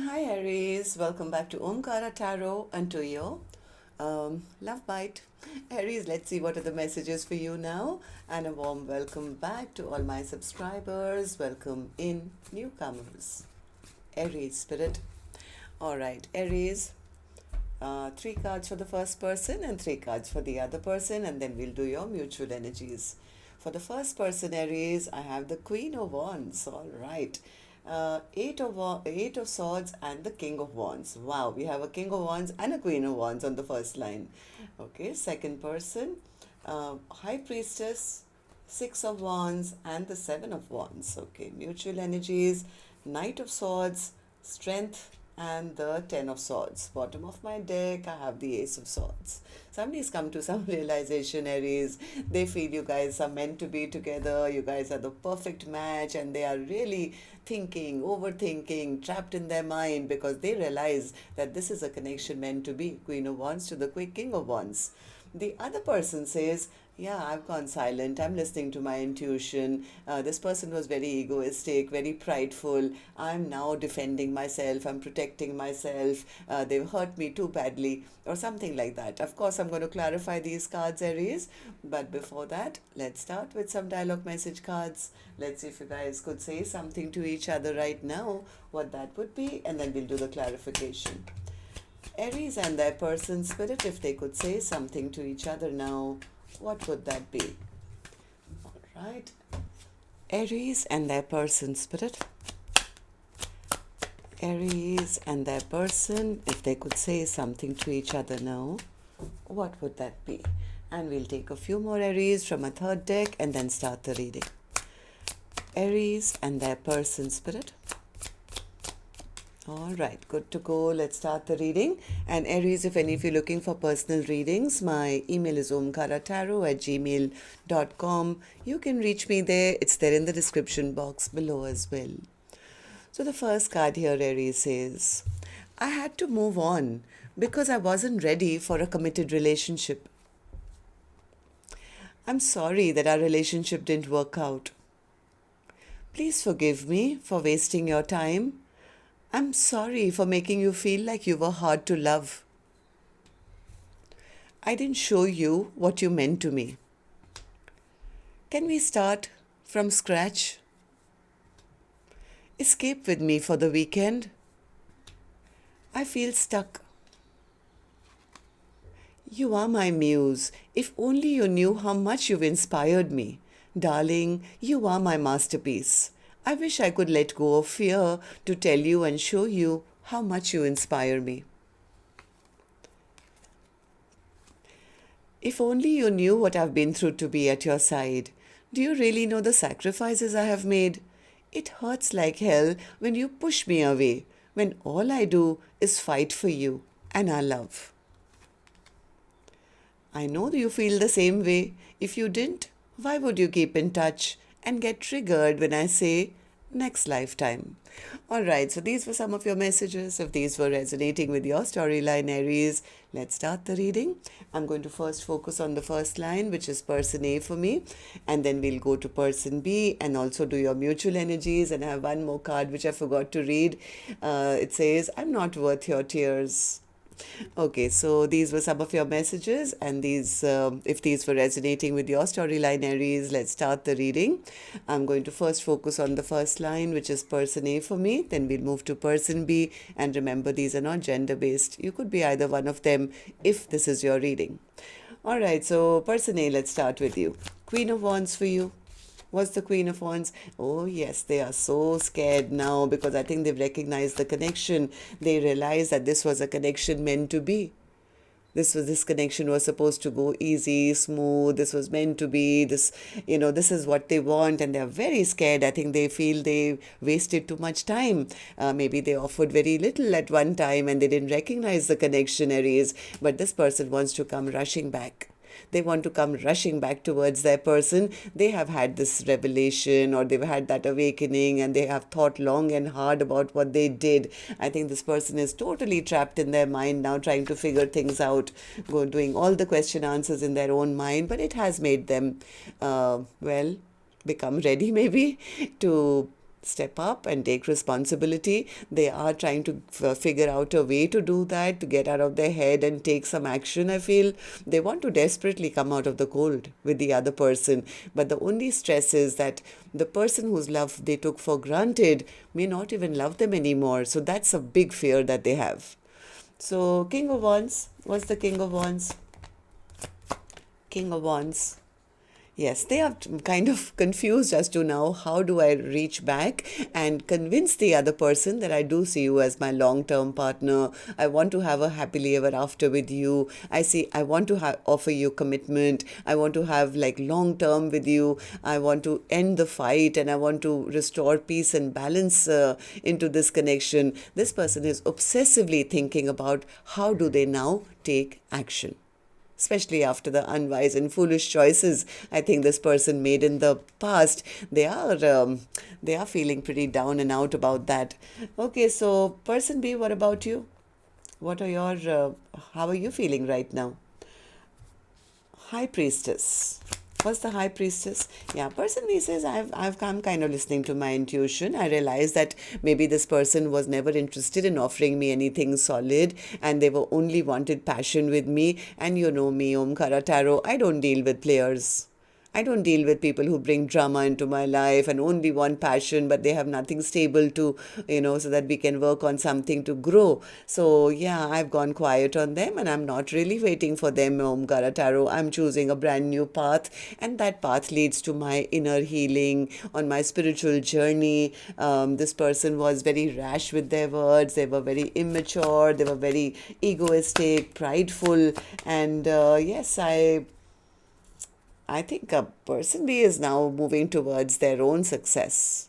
Hi Aries, welcome back to Omkaratarot and to your love bite. Aries, let's see what are the messages for you now, and a warm welcome back to all my subscribers. Welcome in newcomers. Aries spirit. All right, Aries, three cards for the first person and three cards for the other person, and then we'll do your mutual energies. For the first person, Aries, I have the Queen of Wands. All right. Eight of Swords and the King of Wands. Wow, we have a King of Wands and a Queen of Wands on the first line. Okay, second person, High Priestess, Six of Wands and the Seven of Wands. Okay, mutual energies, Knight of Swords, Strength, and the Ten of Swords. Bottom of my deck, I have the Ace of Swords. Somebody's come to some realization, Aries. They feel you guys are meant to be together. You guys are the perfect match, and they are really thinking, overthinking, trapped in their mind because they realize that this is a connection meant to be. Queen of Wands to the King of Wands. The other person says, yeah, I've gone silent. I'm listening to my intuition. This person was very egoistic, very prideful. I'm now defending myself. I'm protecting myself. They've hurt me too badly, or something like that. Of course, I'm going to clarify these cards, Aries. But before that, let's start with some dialogue message cards. Let's see if you guys could say something to each other right now, what that would be, and then we'll do the clarification. Aries and their person spirit, if they could say something to each other now, what would that be? All right. Aries and their person spirit. Aries and their person, if they could say something to each other now, what would that be? And we'll take a few more Aries from a third deck and then start the reading. Aries and their person spirit. All right, good to go. Let's start the reading. And Aries, if any of you are looking for personal readings, my email is omkaratarot@gmail.com. You can reach me there. It's there in the description box below as well. So the first card here, Aries, says, I had to move on because I wasn't ready for a committed relationship. I'm sorry that our relationship didn't work out. Please forgive me for wasting your time. I'm sorry for making you feel like you were hard to love. I didn't show you what you meant to me. Can we start from scratch? Escape with me for the weekend. I feel stuck. You are my muse. If only you knew how much you've inspired me. Darling, you are my masterpiece. I wish I could let go of fear to tell you and show you how much you inspire me. If only you knew what I've been through to be at your side. Do you really know the sacrifices I have made? It hurts like hell when you push me away, when all I do is fight for you and our love. I know you feel the same way. If you didn't, why would you keep in touch and get triggered when I say next lifetime? All right, so these were some of your messages. If these were resonating with your storyline, Aries, let's start the reading. I'm going to first focus on the first line, which is person A for me, and then we'll go to person B and also do your mutual energies. And I have one more card which I forgot to read. It says, I'm not worth your tears. Okay, so these were some of your messages, and these, if these were resonating with your storyline, Aries, let's start the reading. I'm going to first focus on the first line, which is person A for me. Then we'll move to person B, and remember, these are not gender-based. You could be either one of them if this is your reading. All right, so person A, let's start with you. Queen of Wands for you. What's the Queen of Wands? Oh yes, they are so scared now because I think they've recognized the connection. They realize that this was a connection meant to be. This connection was supposed to go easy, smooth. This was meant to be. This is what they want, and they're very scared. I think they feel they wasted too much time. Maybe they offered very little at one time and they didn't recognize the connection, Aries. But this person wants to come rushing back. They want to come rushing back towards their person. They have had this revelation, or they've had that awakening, and they have thought long and hard about what they did. I think this person is totally trapped in their mind now, trying to figure things out, doing all the question answers in their own mind. But it has made them, become ready maybe to step up and take responsibility. They are trying to figure out a way to do that, to get out of their head and take some action. I feel they want to desperately come out of the cold with the other person. But the only stress is that the person whose love they took for granted may not even love them anymore. So that's a big fear that they have. So King of Wands, what's the King of Wands? King of Wands. Yes, they are kind of confused as to now how do I reach back and convince the other person that I do see you as my long-term partner. I want to have a happily ever after with you. I want to offer you commitment. I want to have like long-term with you. I want to end the fight and I want to restore peace and balance into this connection. This person is obsessively thinking about how do they now take action, especially after the unwise and foolish choices I think this person made in the past. They are feeling pretty down and out about that. Okay, so person B, what about you? What are your how are you feeling right now? High Priestess. What's the High Priestess? Yeah, person B says, I'm kind of listening to my intuition. I realized that maybe this person was never interested in offering me anything solid and they were only wanted passion with me. And you know me, Omkaratarot, I don't deal with players. I don't deal with people who bring drama into my life and only want passion, but they have nothing stable to, so that we can work on something to grow. So yeah, I've gone quiet on them and I'm not really waiting for them, Omkaratarot. I'm choosing a brand new path, and that path leads to my inner healing on my spiritual journey. This person was very rash with their words. They were very immature. They were very egoistic, prideful. And yes, I think a person B is now moving towards their own success,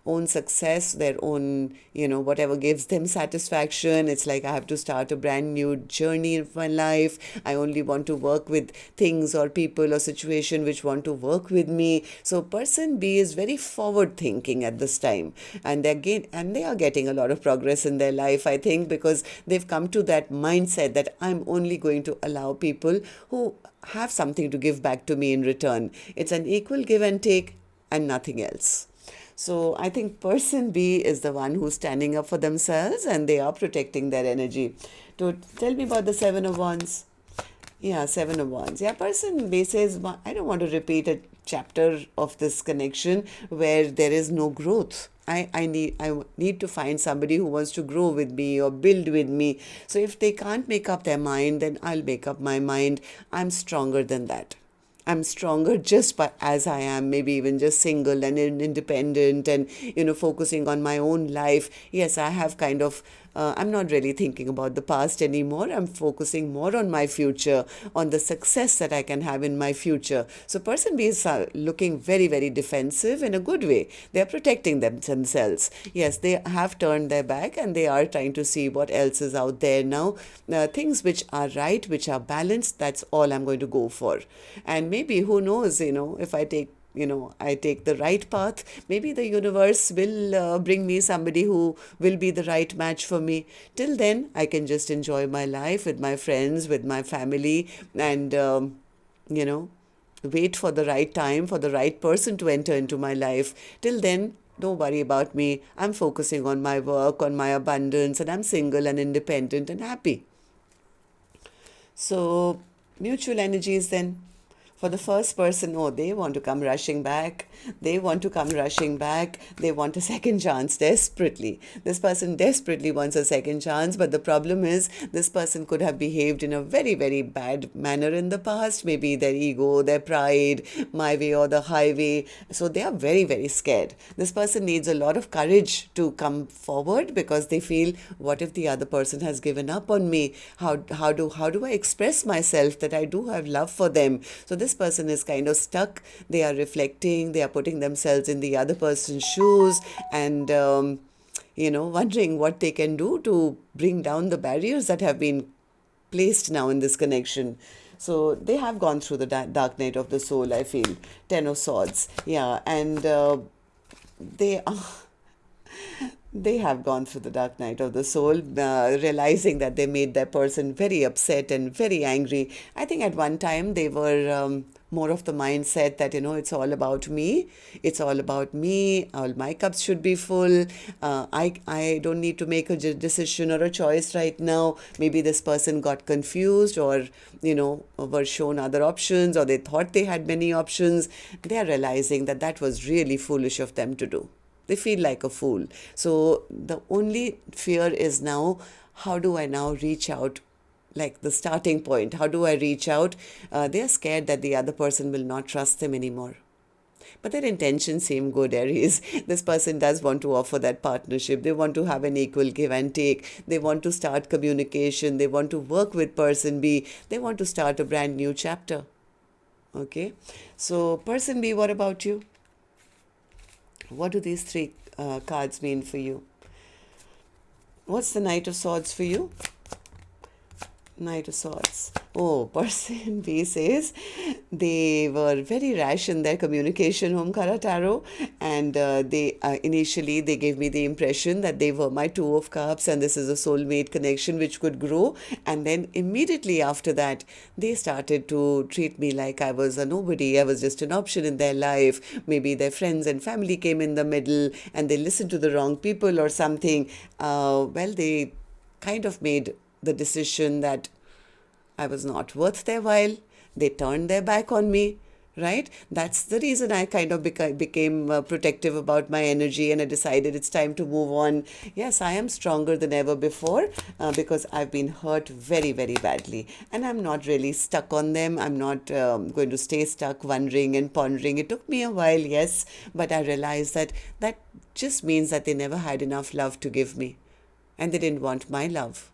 their own, whatever gives them satisfaction. It's like I have to start a brand new journey in my life. I only want to work with things or people or situation which want to work with me. So person B is very forward thinking at this time, and they are getting a lot of progress in their life, I think, because they've come to that mindset that I'm only going to allow people who have something to give back to me in return. It's an equal give and take and nothing else. So I think person B is the one who's standing up for themselves and they are protecting their energy. To tell me about the Seven of Wands. Yeah, Seven of Wands. Yeah, person B says, I don't want to repeat a chapter of this connection where there is no growth. I need to find somebody who wants to grow with me or build with me. So if they can't make up their mind, then I'll make up my mind. I'm stronger than that. I'm stronger just by as I am, maybe even just single and independent and, focusing on my own life. Yes, I have kind of, I'm not really thinking about the past anymore. I'm focusing more on my future, on the success that I can have in my future. So person B is looking very, very defensive in a good way. They're protecting themselves. Yes, they have turned their back and they are trying to see what else is out there now. Things which are right, which are balanced, that's all I'm going to go for. And maybe, who knows, if I take the right path, maybe the universe will bring me somebody who will be the right match for me. Till then, I can just enjoy my life with my friends, with my family, and, wait for the right time, for the right person to enter into my life. Till then, don't worry about me. I'm focusing on my work, on my abundance, and I'm single and independent and happy. So, mutual energies then. For the first person, they want to come rushing back. They want to come rushing back. They want a second chance desperately. This person desperately wants a second chance, but the problem is this person could have behaved in a very, very bad manner in the past. Maybe their ego, their pride, my way or the highway. So they are very, very scared. This person needs a lot of courage to come forward because they feel, what if the other person has given up on me? How do I express myself that I do have love for them? So this person is kind of stuck. They are reflecting. They are putting themselves in the other person's shoes and, wondering what they can do to bring down the barriers that have been placed now in this connection. So they have gone through the dark night of the soul, I feel. Ten of Swords. Yeah, and they are... They have gone through the dark night of the soul, realizing that they made their person very upset and very angry. I think at one time they were more of the mindset that, it's all about me. It's all about me. All my cups should be full. I don't need to make a decision or a choice right now. Maybe this person got confused or, were shown other options, or they thought they had many options. They are realizing that that was really foolish of them to do. They feel like a fool. So the only fear is now, how do I now reach out? Like the starting point, how do I reach out? They're scared that the other person will not trust them anymore. But their intentions seem good, Aries. This person does want to offer that partnership. They want to have an equal give and take. They want to start communication. They want to work with person B. They want to start a brand new chapter. Okay. So person B, what about you? What do these three cards mean for you? What's the Knight of Swords for you? Knight of Swords. Oh, person B says they were very rash in their communication, Omkaratarot, and they initially they gave me the impression that they were my Two of Cups and this is a soulmate connection which could grow, and then immediately after that they started to treat me like I was a nobody. I was just an option in their life. Maybe their friends and family came in the middle and they listened to the wrong people or something. Well, they kind of made the decision that I was not worth their while. They turned their back on me, right? That's the reason I kind of became protective about my energy, and I decided it's time to move on. Yes, I am stronger than ever before because I've been hurt very, very badly, and I'm not really stuck on them. I'm not going to stay stuck wondering and pondering. It took me a while, yes, but I realized that that just means that they never had enough love to give me, and they didn't want my love.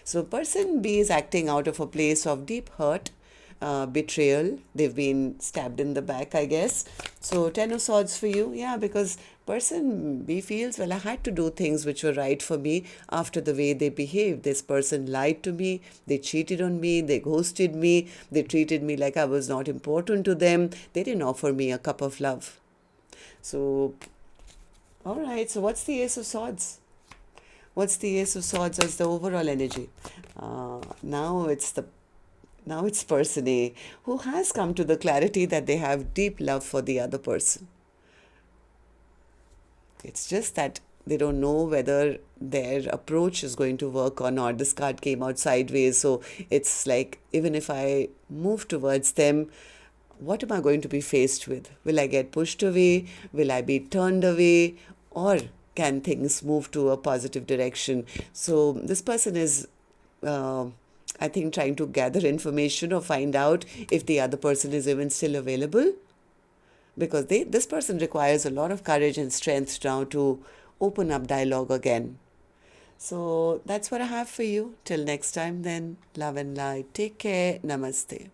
So person B is acting out of a place of deep hurt, betrayal. They've been stabbed in the back, I guess. So 10 of Swords for you. Yeah, because person B feels, well, I had to do things which were right for me after the way they behaved. This person lied to me. They cheated on me. They ghosted me. They treated me like I was not important to them. They didn't offer me a cup of love. So, all right. So what's the Ace of Swords? What's the Ace of Swords as the overall energy? Now it's person A who has come to the clarity that they have deep love for the other person. It's just that they don't know whether their approach is going to work or not. This card came out sideways, so it's like, even if I move towards them, what am I going to be faced with? Will I get pushed away? Will I be turned away? Or can things move to a positive direction? So this person is, I think, trying to gather information or find out if the other person is even still available. Because this person requires a lot of courage and strength now to open up dialogue again. So that's what I have for you. Till next time then, love and light. Take care. Namaste.